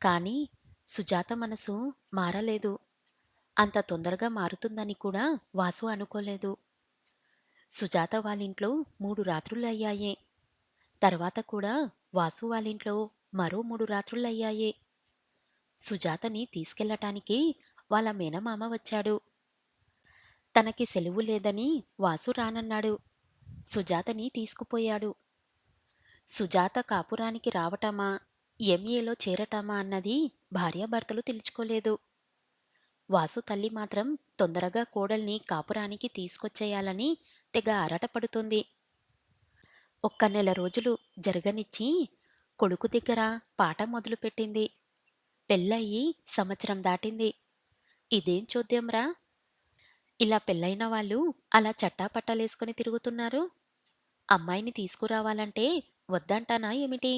కానీ సుజాత మనసు మారలేదు. అంత తొందరగా మారుతుందని కూడా వాసు అనుకోలేదు. సుజాత వాళ్ళింట్లో 3 రాత్రులయ్యాయి. తర్వాత కూడా వాసు వాళ్ళింట్లో మరో 3 రాత్రులయ్యాయి. సుజాతని తీసుకెళ్ళటానికి వాళ్ళ మేనమామ వచ్చాడు. తనకి సెలవు లేదని వాసు రానన్నాడు. సుజాతని తీసుకుపోయాడు. సుజాత కాపురానికి రావటమా, ఎంఏలో చేరటమా అన్నది భార్యాభర్తలు తెలుసుకోలేదు. వాసు తల్లి మాత్రం తొందరగా కోడల్ని కాపురానికి తీసుకొచ్చేయాలని తెగ ఆరాటపడుతుంది. ఒక్క నెల రోజులు జరగనిచ్చి కొడుకు దగ్గర పాట మొదలుపెట్టింది. పెళ్ళయి సంవత్సరం దాటింది. ఇదేం చోద్యంరా! ఇలా పెళ్ళైన వాళ్ళు అలా చట్టాపట్టాలేసుకొని తిరుగుతున్నారు. అమ్మాయిని తీసుకురావాలంటే వద్దంటానా ఏమిటి?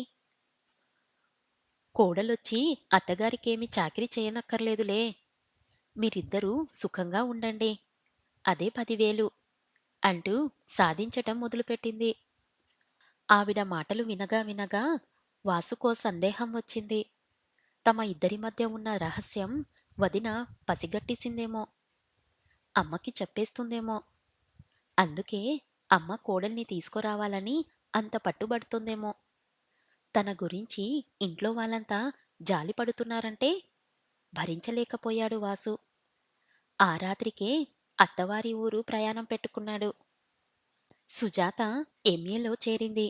కోడలొచ్చి అత్తగారికేమి చాకిరీ చేయనక్కర్లేదులే. మీరిద్దరూ సుఖంగా ఉండండి. అదే 10,000 అంటూ సాధించటం మొదలుపెట్టింది. ఆవిడ మాటలు వినగా వినగా వాసుకో సందేహం వచ్చింది. తమ ఇద్దరి మధ్య ఉన్న రహస్యం వదిన పసిగట్టేసిందేమో! అమ్మకి చెప్పేస్తుందేమో! అందుకే అమ్మ కోడల్ని తీసుకురావాలని అంత పట్టుబడుతుందేమో! తన గురించి ఇంట్లో వాళ్ళంతా జాలి పడుతున్నారంటే భరించలేకపోయాడు వాసు. ఆ రాత్రికే అత్తవారి ఊరు ప్రయాణం పెట్టుకున్నాడు. సుజాత ఎంఏలో చేరింది.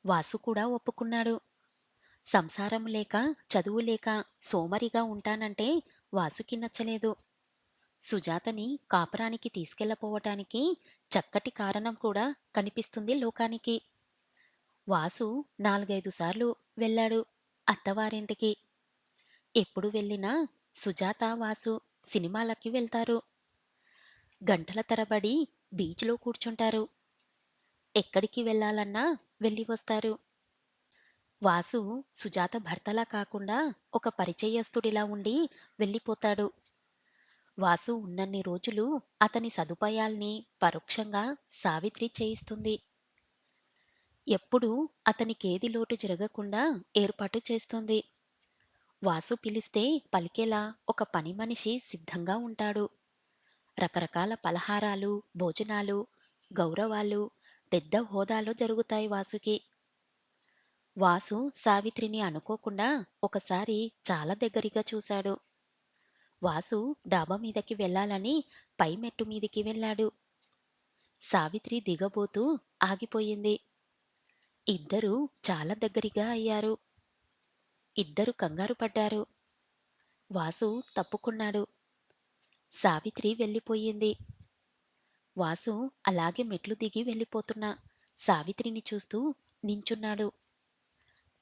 వాసు కూడా ఒప్పుకున్నాడు. సంసారం లేక, చదువు లేక సోమరిగా ఉంటానంటే వాసుకి నచ్చలేదు. సుజాతని కాపురానికి తీసుకెళ్ళపోవటానికి చక్కటి కారణం కూడా కనిపిస్తుంది లోకానికి. వాసు 4, 5 సార్లు వెళ్ళాడు అత్తవారింటికి. ఎప్పుడు వెళ్ళినా సుజాత, వాసు సినిమాలకి వెళ్తారు. గంటల తరబడి బీచ్‌లో కూర్చుంటారు. ఎక్కడికి వెళ్ళాలన్నా వెళ్ళి వస్తారు. వాసు సుజాత భర్తలా కాకుండా ఒక పరిచయస్తుడిలా ఉండి వెళ్ళిపోతాడు. వాసు ఉన్నన్ని రోజులు అతని సదుపాయాల్ని పరోక్షంగా సావిత్రి చేయిస్తుంది. ఎప్పుడూ అతనికేది లోటు జరగకుండా ఏర్పాటు చేస్తుంది. వాసు పిలిస్తే పలికేలా ఒక పని మనిషి సిద్ధంగా ఉంటాడు. రకరకాల పలహారాలు, భోజనాలు, గౌరవాలు పెద్ద హోదాలో జరుగుతాయి వాసుకి. వాసు సావిత్రిని అనుకోకుండా ఒకసారి చాలా దగ్గరగా చూశాడు. వాసు డాబా మీదకి వెళ్ళాలని పై మెట్టు మీదికి వెళ్ళాడు. సావిత్రి దిగబోతూ ఆగిపోయింది. ఇద్దరూ చాలా దగ్గరగా అయ్యారు. ఇద్దరు కంగారు పడ్డారు. వాసు తప్పుకున్నాడు. సావిత్రి వెళ్ళిపోయింది. వాసు అలాగే మెట్లు దిగి వెళ్ళిపోతున్న సావిత్రిని చూస్తూ నించున్నాడు.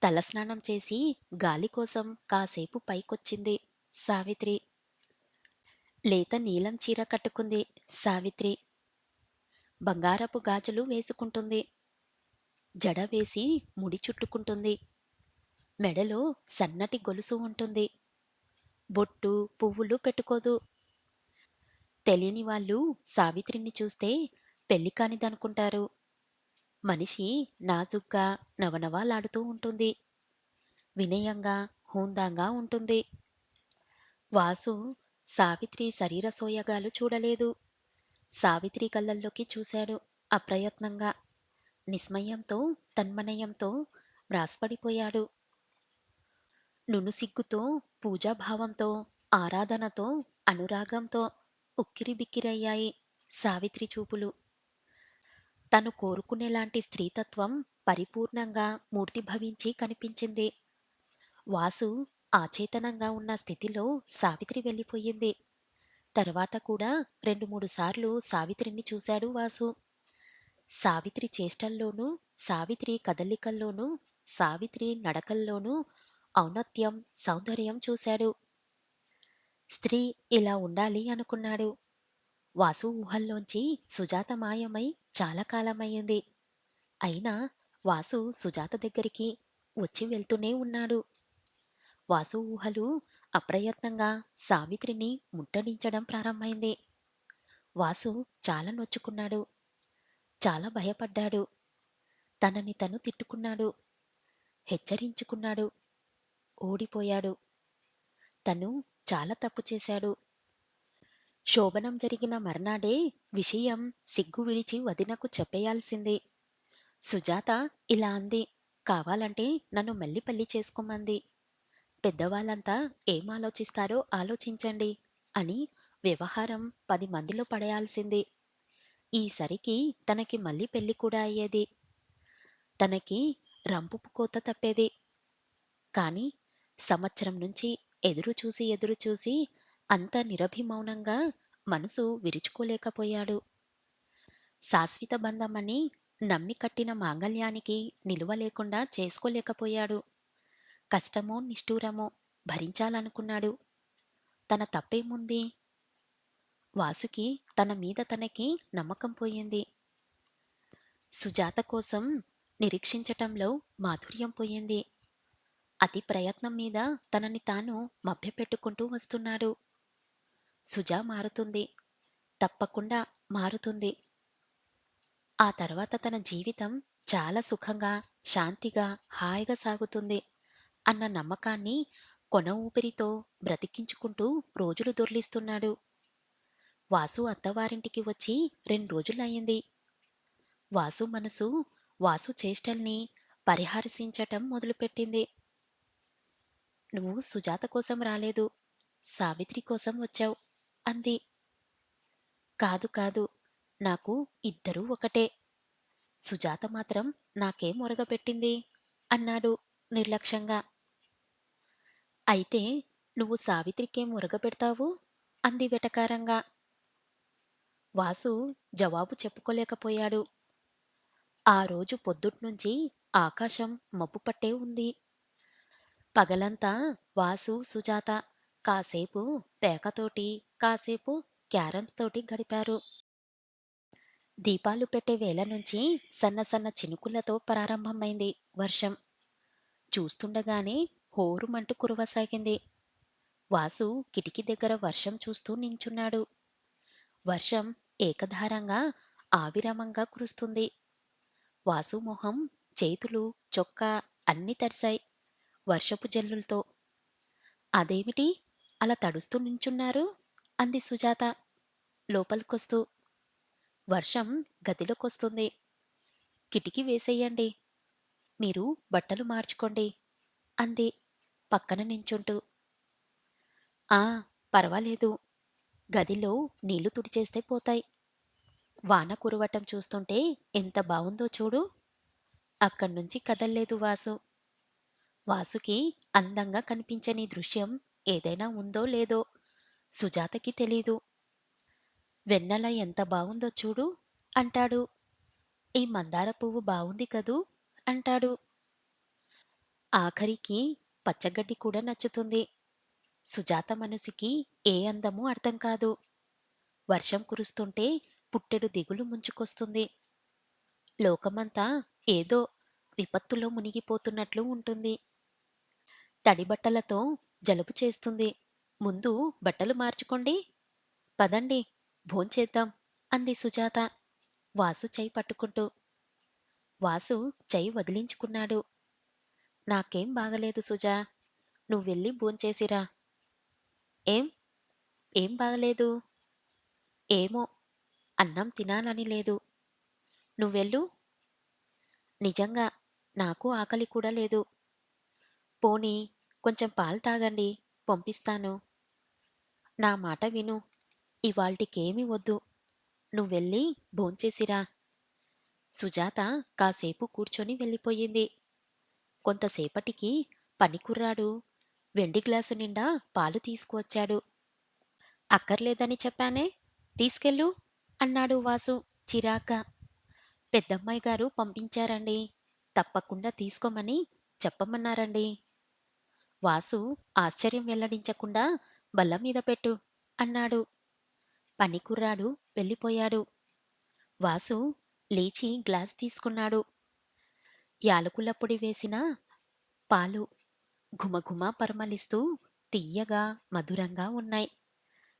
తలస్నానం చేసి గాలి కోసం కాసేపు పైకొచ్చింది సావిత్రి. లేత నీలం చీర కట్టుకుంది సావిత్రి. బంగారపు గాజులు వేసుకుంటుంది. జడ వేసి ముడి చుట్టుకుంటుంది. మెడలో సన్నటి గొలుసు ఉంటుంది. బొట్టు, పువ్వులు పెట్టుకోదు. తెలియని వాళ్ళు సావిత్రిని చూస్తే పెళ్లి కానిదనుకుంటారు. మనిషి నాజుగ్గా నవనవాలాడుతూ ఉంటుంది. వినయంగా, హుందాగా ఉంటుంది. వాసు సావిత్రి శరీర సోయగాలు చూడలేదు. సావిత్రి కళ్ళల్లోకి చూశాడు అప్రయత్నంగా. నిస్మయంతో, తన్మనయంతో మ్రాస్పడిపోయాడు. నునుసిగ్గుతో, పూజాభావంతో, ఆరాధనతో, అనురాగంతో ఉక్కిరిబిక్కిరయ్యాయి సావిత్రి చూపులు. తను కోరుకునేలాంటి స్త్రీతత్వం పరిపూర్ణంగా మూర్తిభవించి కనిపించింది. వాసు అచేతనంగా ఉన్న స్థితిలో సావిత్రి వెళ్ళిపోయింది. తర్వాత కూడా 2, 3 సార్లు సావిత్రిని చూశాడు వాసు. సావిత్రి చేష్టల్లోనూ, సావిత్రి కదలికల్లోనూ, సావిత్రి నడకల్లోనూ ఔన్నత్యం, సౌందర్యం చూశాడు. స్త్రీ ఇలా ఉండాలి అనుకున్నాడు. వాసు ఊహల్లోంచి సుజాత మాయమై చాలా కాలమయ్యింది. అయినా వాసు సుజాత దగ్గరికి వచ్చి వెళ్తూనే ఉన్నాడు. వాసు ఊహలు అప్రయత్నంగా సావిత్రిని ముట్టడించడం ప్రారంభమైంది. వాసు చాలా నొచ్చుకున్నాడు. చాలా భయపడ్డాడు. తనని తను తిట్టుకున్నాడు. హెచ్చరించుకున్నాడు. ఓడిపోయాడు. తను చాలా తప్పు చేశాడు. శోభనం జరిగిన మర్నాడే విషయం సిగ్గు విడిచి వదినకు చెప్పేయాల్సింది. సుజాత ఇలా అంది. కావాలంటే నన్ను మళ్ళీ పెళ్లి చేసుకోమంది. పెద్దవాళ్ళంతా ఏం ఆలోచిస్తారో ఆలోచించండి అని వ్యవహారం 10 మందిలో పడేయాల్సింది. ఈసరికి తనకి మళ్ళీ పెళ్లి కూడా అయ్యేది. తనకి రంపుపు కోత తప్పేది. కానీ సంవత్సరం నుంచి ఎదురు చూసి అంత నిరభిమౌనంగా మనసు విరుచుకోలేకపోయాడు. శాశ్వత బంధమని నమ్మి కట్టిన మాంగల్యానికి నిలువ లేకుండా చేసుకోలేకపోయాడు. కష్టమో నిష్ఠూరమో భరించాలనుకున్నాడు. తన తప్పేముంది? వాసుకి తన మీద తనకి నమ్మకం పోయింది. సుజాత కోసం నిరీక్షించటంలో మాధుర్యం పోయింది. అతి ప్రయత్నం మీద తనని తాను మభ్యపెట్టుకుంటూ వస్తున్నాడు. సుజా మారుతుంది. తప్పకుండా మారుతుంది. ఆ తర్వాత తన జీవితం చాలా సుఖంగా, శాంతిగా, హాయిగా సాగుతుంది అన్న నమ్మకాన్ని కొన ఊపిరితో బ్రతికించుకుంటూ రోజులు దొర్లిస్తున్నాడు. వాసు అత్తవారింటికి వచ్చి 2 రోజులయ్యింది. వాసు మనసు వాసు చేష్టల్ని పరిహసించటం మొదలుపెట్టింది. నువ్వు సుజాత కోసం రాలేదు. సావిత్రి కోసం వచ్చావు అంది. కాదు కాదు. నాకు ఇద్దరూ ఒకటే. సుజాత మాత్రం నాకేం ఒరగబెట్టింది అన్నాడు నిర్లక్ష్యంగా. అయితే నువ్వు సావిత్రికేం ఒరగబెడతావు అంది వెటకారంగా. వాసు జవాబు చెప్పుకోలేకపోయాడు. ఆ రోజు పొద్దుట్నుంచి ఆకాశం మబ్బు పట్టే ఉంది. పగలంతా వాసు, సుజాత కాసేపు పేకతోటి, కాసేపు క్యారమ్స్ తోటి గడిపారు. దీపాలు పెట్టే వేళ నుంచి సన్న సన్న చినుకులతో ప్రారంభమైంది వర్షం. చూస్తుండగానే హోరుమంటూ కురవసాగింది. వాసు కిటికీ దగ్గర వర్షం చూస్తూ నించున్నాడు. వర్షం ఏకధారంగా ఆవిరామంగా కురుస్తుంది. వాసు మొహం, చేతులు, చొక్కా అన్నీ తడిశాయి వర్షపు జల్లులతో. అదేమిటి అలా తడుస్తూ నించున్నారు అంది సుజాత లోపలికొస్తూ. వర్షం గదిలోకొస్తుంది. కిటికీ వేసెయ్యండి. మీరు బట్టలు మార్చుకోండి అంది పక్కన నించుంటూ. ఆ పర్వాలేదు. గదిలో నీళ్లు తుడిచేస్తే పోతాయి. వాన కురవటం చూస్తుంటే ఎంత బావుందో చూడు. అక్కడ్నుంచి కదల్లేదు వాసు. వాసుకి అందంగా కనిపించని దృశ్యం ఏదైనా ఉందో లేదో సుజాతకి తెలీదు. వెన్నెల ఎంత బావుందో చూడు అంటాడు. ఈ మందార పువ్వు బావుంది కదూ అంటాడు. ఆఖరికి పచ్చగడ్డి కూడా నచ్చుతుంది. సుజాత మనసుకి ఏ అందమూ అర్థం కాదు. వర్షం కురుస్తుంటే పుట్టెడు దిగులు ముంచుకొస్తుంది. లోకమంతా ఏదో విపత్తులో మునిగిపోతున్నట్లు ఉంటుంది. తడి బట్టలతో జలుబు చేస్తుంది. ముందు బట్టలు మార్చుకోండి. పదండి భోంచేద్దాం అంది సుజాత వాసు చెయ్యి పట్టుకుంటూ. వాసు చెయ్యి వదిలించుకున్నాడు. నాకేం బాగలేదు సుజా. నువ్వెళ్ళి భోంచేసిరా. ఏం? ఏం బాగలేదు? ఏమో అన్నం తినాలని లేదు. నువ్వెళ్ళు. నిజంగా నాకు ఆకలి కూడా లేదు. పోనీ కొంచెం పాలు తాగండి పంపిస్తాను. నా మాట విను. ఇవాల్టికేమీ వద్దు. నువ్వెళ్ళి భోంచేసిరా. సుజాత కాసేపు కూర్చొని వెళ్ళిపోయింది. కొంతసేపటికి పనికుర్రాడు వెండి గ్లాసు నిండా పాలు తీసుకువచ్చాడు. అక్కర్లేదని చెప్పానే, తీసుకెళ్ళు అన్నాడు వాసు చిరాగ్గా. పెద్దమ్మాయి గారు పంపించారండి. తప్పకుండా తీసుకోమని చెప్పమన్నారండి. వాసు ఆశ్చర్యం వెల్లడించకుండా బల్లమీద పెట్టు అన్నాడు. పనికుర్రాడు వెళ్ళిపోయాడు. వాసు లేచి గ్లాస్ తీసుకున్నాడు. యాలకుల పొడి వేసిన పాలు ఘుమఘుమ పరిమళిస్తూ తియ్యగా మధురంగా ఉన్నాయి.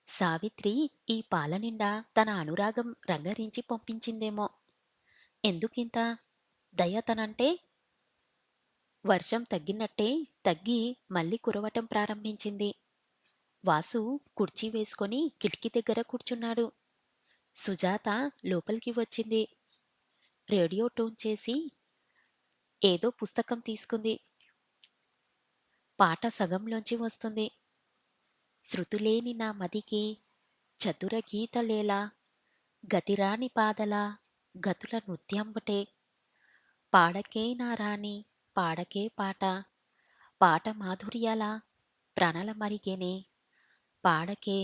సావిత్రి ఈ పాల నిండా తన అనురాగం రంగరించి పంపించిందేమో. ఎందుకింత దయ తనంటే? వర్షం తగ్గినట్టే తగ్గి మళ్ళీ కురవటం ప్రారంభించింది. వాసు కుర్చీ వేసుకొని కిటికీ దగ్గర కూర్చున్నాడు. సుజాత లోపలికి వచ్చింది. రేడియో ట్యూన్ చేసి ఏదో పుస్తకం తీసుకుంది. పాట సగంలోంచి వస్తుంది. శృతులేని నా మదికి చతుర గీతలేలా గతిరాని పాదలా గతుల నృత్యంబటే పాడకే నా రాణి పాడకే పాట పాట మాధుర్యాల ప్రాణల మరిగేనే పాడకే.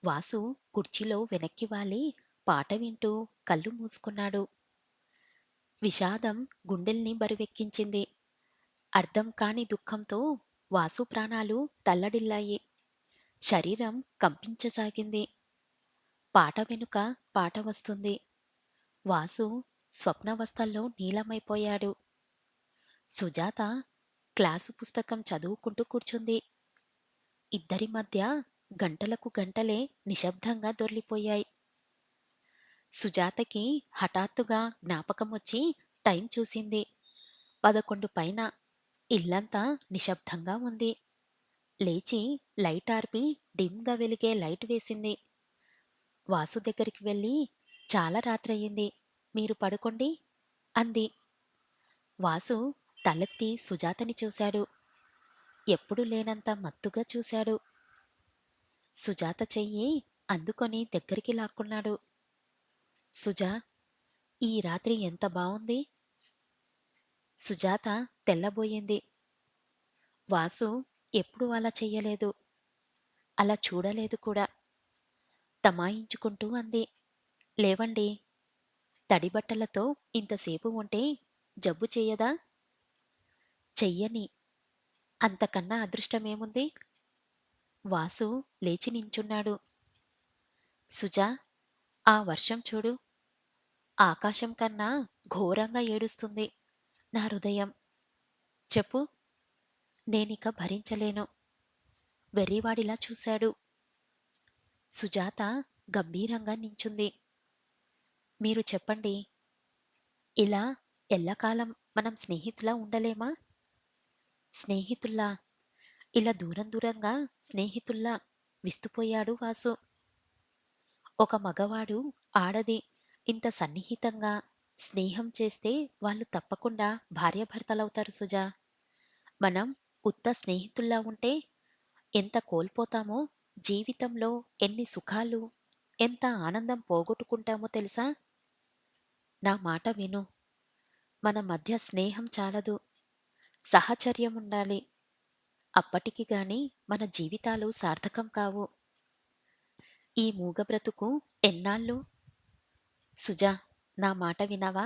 వాసు కుర్చీలో వెనక్కి వాలి పాట వింటూ కళ్ళు మూసుకున్నాడు. విషాదం గుండెల్ని బరువెక్కించింది. అర్థం కాని దుఃఖంతో వాసు ప్రాణాలు తల్లడిల్లాయి. శరీరం కంపించసాగింది. పాట వెనుక పాట వస్తుంది. వాసు స్వప్నావస్థల్లో నీలమైపోయాడు. సుజాత క్లాసు పుస్తకం చదువుకుంటూ కూర్చుంది. ఇద్దరి మధ్య గంటలకు గంటలే నిశ్శబ్దంగా దొర్లిపోయాయి. సుజాతకి హఠాత్తుగా జ్ఞాపకమొచ్చి టైం చూసింది. 11 పైన. ఇల్లంతా నిశ్శబ్దంగా ఉంది. లేచి లైట్ ఆర్పి డిమ్‌గా వెలిగే లైట్ వేసింది. వాసు దగ్గరికి వెళ్ళి, "చాలా రాత్రయింది. మీరు పడుకోండి" అంది. వాసు తలెత్తి సుజాతని చూశాడు. ఎప్పుడూ లేనంత మత్తుగా చూశాడు. సుజాత చెయ్యి అందుకొని దగ్గరికి లాక్కున్నాడు. "సుజా, ఈ రాత్రి ఎంత బావుంది." సుజాత తెల్లబోయింది. వాసు ఎప్పుడూ అలా చెయ్యలేదు. అలా చూడలేదు కూడా. తమాయించుకుంటూ అంది. "లేవండి. తడి బట్టలతో ఇంతసేపు ఉంటే జబ్బు చెయ్యదా?" "చెయ్యని. అంతకన్నా అదృష్టమేముంది?" వాసు లేచి నించున్నాడు. "సుజా, ఆ వర్షం చూడు. ఆకాశం కన్నా ఘోరంగా ఏడుస్తుంది నా హృదయం. చెప్పు. నేనిక భరించలేను." వెర్రివాడిలా చూశాడు. సుజాత గంభీరంగా నించుంది. "మీరు చెప్పండి. ఇలా ఎల్లకాలం మనం స్నేహితులా ఉండలేమా?" "స్నేహితుల్లా?" ఇలా దూరం దూరంగా స్నేహితుల్లా విస్తుపోయాడు వాసు. ఒక మగవాడు, ఆడది ఇంత సన్నిహితంగా స్నేహం చేస్తే వాళ్ళు తప్పకుండా భార్యాభర్తలవుతారు సుజా. మనం ఉత్త స్నేహితుల్లా ఉంటే ఎంత కోల్పోతామో, జీవితంలో ఎన్ని సుఖాలు, ఎంత ఆనందం పోగొట్టుకుంటామో తెలుసా? నా మాట విను. మన మధ్య స్నేహం చాలదు, సహచర్యముండాలి. అప్పటికి గాని మన జీవితాలు సార్థకం కావు. ఈ మూగ బ్రతుకు ఎన్నాళ్ళు? సుజా, నా మాట వినవా?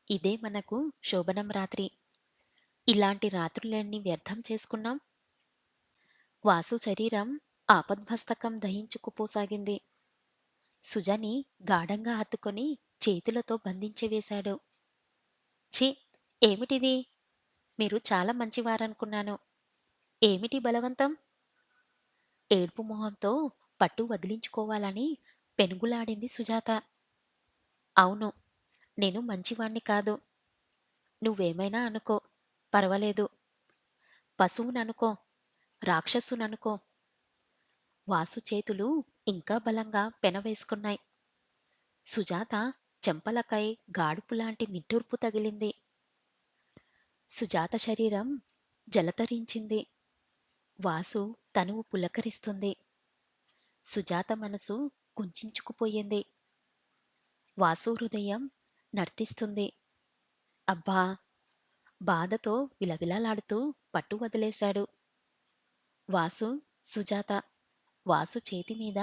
ఇదే మనకు శోభనం రాత్రి. ఇలాంటి రాత్రులెన్ని వ్యర్థం చేసుకున్నాం. వాసు శరీరం ఆపద్మస్తకం దహించుకుపోసాగింది. సుజని గాఢంగా హత్తుకొని చేతులతో బంధించి వేశాడు. ఛీ! ఏమిటిది? మీరు చాలా మంచివారనుకున్నాను. ఏమిటి బలవంతం? ఏడ్పు మొహంతో పట్టు వదిలించుకోవాలని పెనుగులాడింది సుజాత. అవును, నేను మంచివాణ్ణి కాదు. నువ్వేమైనా అనుకో, పర్వాలేదు. పశువుననుకో, రాక్షసుననుకో. వాసు చేతులు ఇంకా బలంగా పెనవేసుకున్నాయి. సుజాత చెంపలకై గాడుపులాంటి నిట్టూర్పు తగిలింది. సుజాత శరీరం జలతరించింది. వాసు తనువు పులకరిస్తుంది. సుజాత మనసు కుంచించుకుపోయింది. వాసు హృదయం నర్తిస్తుంది. అబ్బా! బాధతో విలవిలలాడుతూ పట్టు వదిలేశాడు. వాసు, సుజాత వాసు చేతిమీద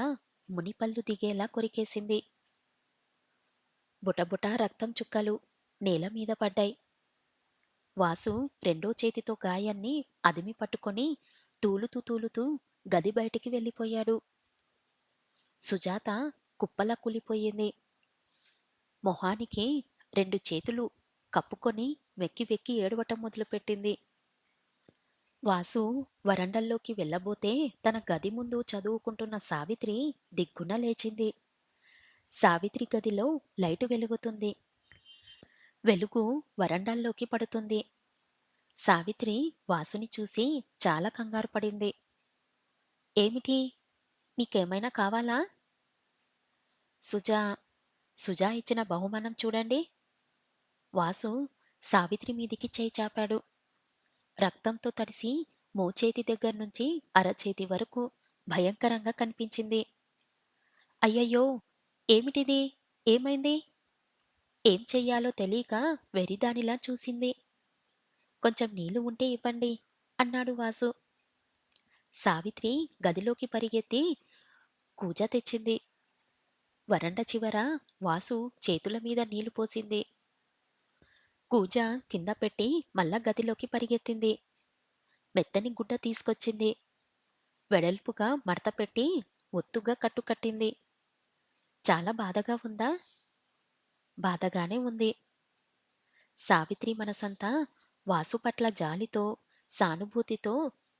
మునిపళ్ళు దిగేలా కొరికేసింది. బుటబుటా రక్తం చుక్కలు నేలమీద పడ్డాయి. వాసు రెండో చేతితో గాయాన్ని అదిమి పట్టుకొని తూలుతూ తూలుతూ గది బయటికి వెళ్ళిపోయాడు. సుజాత కుప్పలా కూలిపోయింది. మొహానికి 2 చేతులు కప్పుకొని వెక్కి వెక్కి ఏడవటం మొదలుపెట్టింది. వాసు వరండాలోకి వెళ్ళబోతే తన గది ముందు చదువుకుంటున్న సావిత్రి దిగ్గున లేచింది. సావిత్రి గదిలో లైటు వెలుగుతుంది. వెలుగు వరండాల్లోకి పడుతుంది. సావిత్రి వాసుని చూసి చాలా కంగారు పడింది. ఏమిటి? మీకేమైనా కావాలా? సుజా సుజా ఇచ్చిన బహుమానం చూడండి. వాసు సావిత్రి మీదికి చేయి చాపాడు. రక్తంతో తడిసి మోచేతి దగ్గర్నుంచి అరచేతి వరకు భయంకరంగా కనిపించింది. అయ్యయ్యో! ఏమిటిది? ఏమైంది? ఏం చెయ్యాలో తెలీక వెర్రిదానిలా చూసింది. కొంచెం నీళ్లు ఉంటే ఇవ్వండి అన్నాడు వాసు. సావిత్రి గదిలోకి పరిగెత్తి కూజా తెచ్చింది. వరండా చివర వాసు చేతుల మీద నీళ్లు పోసింది. కూజా కింద పెట్టి మళ్ళా గదిలోకి పరిగెత్తింది. మెత్తని గుడ్డ తీసుకొచ్చింది. వెడల్పుగా మడత పెట్టి ఒత్తుగా కట్టింది. చాలా బాధగా ఉందా? బాధగానే ఉంది. సావిత్రి మనసంతా వాసు పట్ల జాలితో, సానుభూతితో,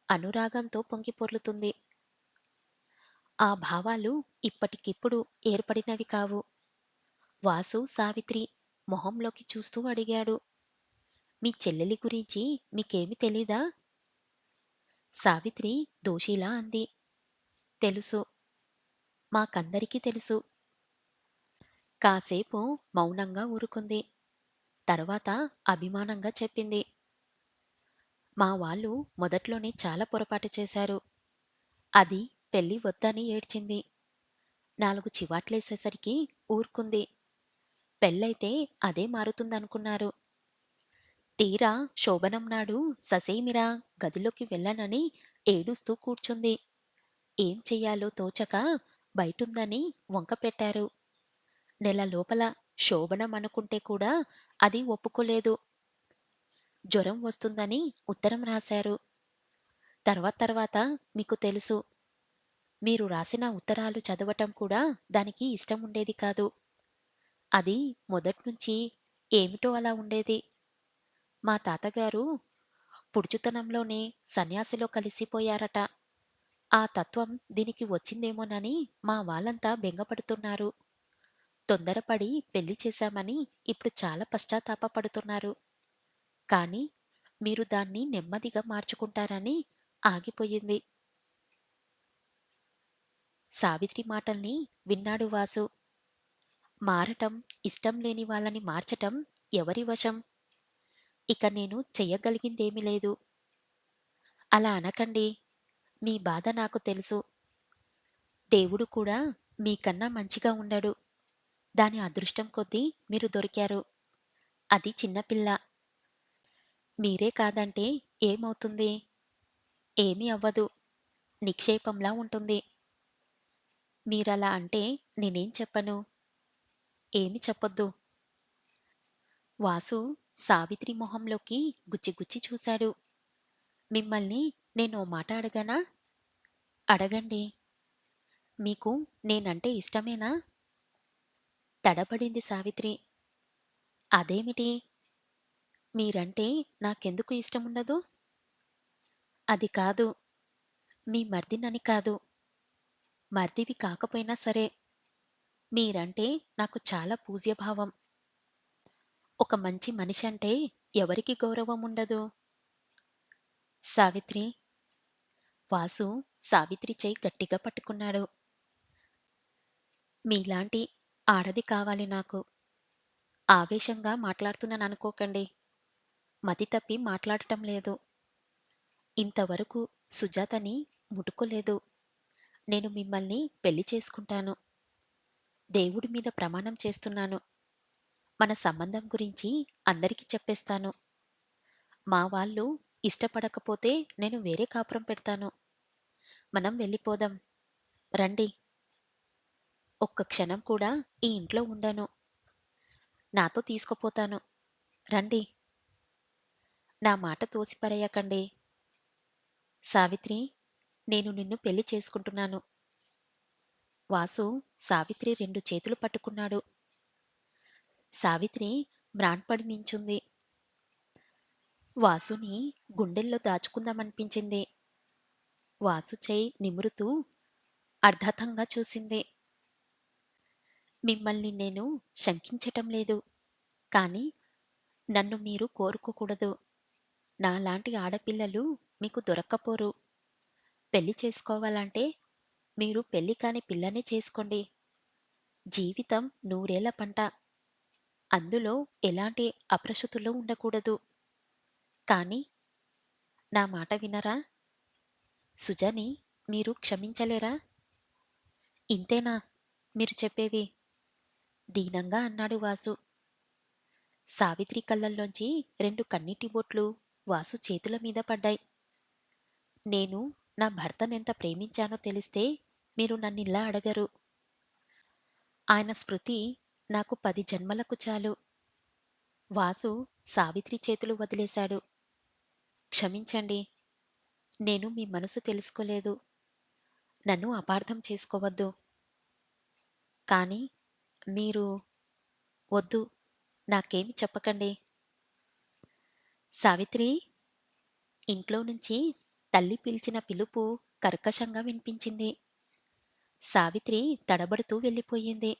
అనురాగంతో పొంగిపొర్లుతుంది. ఆ భావాలు ఇప్పటికిప్పుడు ఏర్పడినవి కావు. వాసు సావిత్రి మొహంలోకి చూస్తూ అడిగాడు. మీ చెల్లెలి గురించి మీకేమి తెలీదా? సావిత్రి దోషిలా అంది. తెలుసు. మాకందరికీ తెలుసు. కాసేపు మౌనంగా ఊరుకుంది. తర్వాత అభిమానంగా చెప్పింది. మా వాళ్ళు మొదట్లోనే చాలా పొరపాటు చేశారు. అది పెళ్లి వద్దని ఏడ్చింది. 4 చివాట్లేసేసరికి ఊరుకుంది. పెళ్ళైతే అదే మారుతుందనుకున్నారు. తీరా శోభనం నాడు ససేమిరా గదిలోకి వెళ్ళనని ఏడుస్తూ కూర్చుంది. ఏం చెయ్యాలో తోచక బయటుందని వంకపెట్టారు. నెల లోపల శోభనం అనుకుంటే కూడా అది ఒప్పుకోలేదు. జ్వరం వస్తుందని ఉత్తరం రాశారు. తర్వాత మీకు తెలుసు. మీరు రాసిన ఉత్తరాలు చదవటం కూడా దానికి ఇష్టముండేది కాదు. అది మొదట్నుంచి ఏమిటో అలా ఉండేది. మా తాతగారు పుడుచుతనంలోనే సన్యాసిలో కలిసిపోయారట. ఆ తత్వం దీనికి వచ్చిందేమోనని మా వాళ్ళంతా బెంగపడుతున్నారు. తొందరపడి పెళ్లి చేశామని ఇప్పుడు చాలా పశ్చాత్తాపపడుతున్నారు. కానీ మీరు దాన్ని నెమ్మదిగా మార్చుకుంటారని ఆగిపోయింది. సావిత్రి మాటల్ని విన్నాడు వాసు. మారటం, ఇష్టం లేని వాళ్ళని మార్చటం ఎవరి వశం? ఇక నేను చెయ్యగలిగిందేమీ లేదు. అలా అనకండి. మీ బాధ నాకు తెలుసు. దేవుడు కూడా మీకన్నా మంచిగా ఉండడు. దాని అదృష్టం కొద్దీ మీరు దొరికారు. అది చిన్నపిల్ల. మీరే కాదంటే ఏమవుతుంది? ఏమీ అవ్వదు. నిక్షేపంలా ఉంటుంది. మీరలా అంటే నేనేం చెప్పను? ఏమి చెప్పొద్దు. వాసు సావిత్రి మొహంలోకి గుచ్చి గుచ్చి చూశాడు. మిమ్మల్ని నేనో మాట అడగనా? అడగండి. మీకు నేనంటే ఇష్టమేనా? తడబడింది సావిత్రి. అదేమిటి? మీరంటే నాకెందుకు ఇష్టముండదు? అది కాదు. మీ మర్దినని కాదు. మర్దివి కాకపోయినా సరే. మీరంటే నాకు చాలా పూజ్యభావం. ఒక మంచి మనిషంటే ఎవరికి గౌరవముండదు? సావిత్రి. వాసు సావిత్రి చెయ్యి గట్టిగా పట్టుకున్నాడు. మీలాంటి ఆడది కావాలి నాకు. ఆవేశంగా మాట్లాడుతున్నాననుకోకండి. మతి తప్పి మాట్లాడటం లేదు. ఇంతవరకు సుజాతని ముట్టుకోలేదు. నేను మిమ్మల్ని పెళ్లి చేసుకుంటాను. దేవుడి మీద ప్రమాణం చేస్తున్నాను. మన సంబంధం గురించి అందరికీ చెప్పేస్తాను. మా వాళ్ళు ఇష్టపడకపోతే నేను వేరే కాపురం పెడతాను. మనం వెళ్ళిపోదాం. రండి. ఒక్క క్షణం కూడా ఈ ఇంట్లో ఉండను. నాతో తీసుకుపోతాను. రండి. నా మాట తోసిపారేయకండి. సావిత్రి, నేను నిన్ను పెళ్లి చేసుకుంటున్నాను. వాసు సావిత్రి 2 చేతులు పట్టుకున్నాడు. సావిత్రి మ్రాన్పడి నించుంది. వాసుని గుండెల్లో దాచుకుందామనిపించింది. వాసు చెయ్యి నిమురుతూ అర్ధతంగా చూసింది. మిమ్మల్ని నేను శంకించటం లేదు. కానీ నన్ను మీరు కోరుకోకూడదు. నాలాంటి ఆడపిల్లలు మీకు దొరక్కపోరు. పెళ్లి చేసుకోవాలంటే మీరు పెళ్లి కాని పిల్లనే చేసుకోండి. జీవితం నూరేళ్ల పంట. అందులో ఎలాంటి అప్రశృతులు ఉండకూడదు. కానీ నా మాట వినరా? సుజని మీరు క్షమించలేరా? ఇంతేనా మీరు చెప్పేది? దీనంగా అన్నాడు వాసు. సావిత్రి కళ్ళల్లోంచి 2 కన్నీటి బొట్లు వాసు చేతుల మీద పడ్డాయి. నేను నా భర్తనెంత ప్రేమించానో తెలిస్తే మీరు నన్నిలా అడగరు. ఆయన స్మృతి నాకు 10 జన్మలకు చాలు. వాసు సావిత్రి చేతులు వదిలేశాడు. క్షమించండి. నేను మీ మనసు తెలుసుకోలేదు. నన్ను అపార్థం చేసుకోవద్దు. కానీ మీరు వద్దు. నాకేమి చెప్పకండి. సావిత్రి! ఇంట్లో నుంచి తల్లి పిలిచిన పిలుపు కర్కశంగా వినిపించింది. సావిత్రి తడబడుతూ వెళ్ళిపోయింది.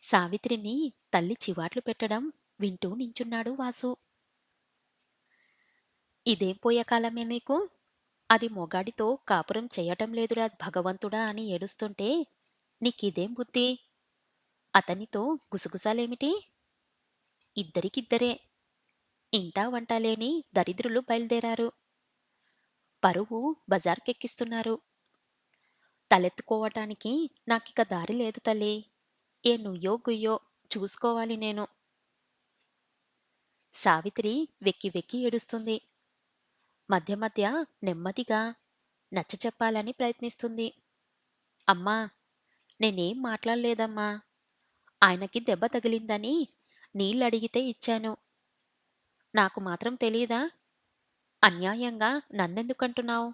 సావిత్రిని తల్లి చివాట్లు పెట్టడం వింటూ నించున్నాడు వాసు. ఇదేం పోయే కాలమే నీకు? అది మొగాడితో కాపురం చెయ్యటం లేదురా భగవంతుడా అని ఏడుస్తుంటే నీకిదేం బుద్ధి? అతనితో గుసగుసలేమిటి? ఇద్దరికిద్దరే. ఇంటా వంట లేని దరిద్రులు బయలుదేరారు. పరువు బజార్కెక్కిస్తున్నారు. తలెత్తుకోవటానికి నాకిక దారి లేదు తల్లీ. ఏ నుయ్యో గుయ్యో చూసుకోవాలి నేను. సావిత్రి వెక్కి వెక్కి ఏడుస్తుంది. మధ్య మధ్య నెమ్మదిగా నచ్చచెప్పాలని ప్రయత్నిస్తుంది. అమ్మా! నేనేం మాట్లాడలేదమ్మా. ఆయనకి దెబ్బ తగిలిందని నీళ్ళడిగితే ఇచ్చాను. నాకు మాత్రం తెలీదా? అన్యాయంగా నన్నెందుకంటున్నావు?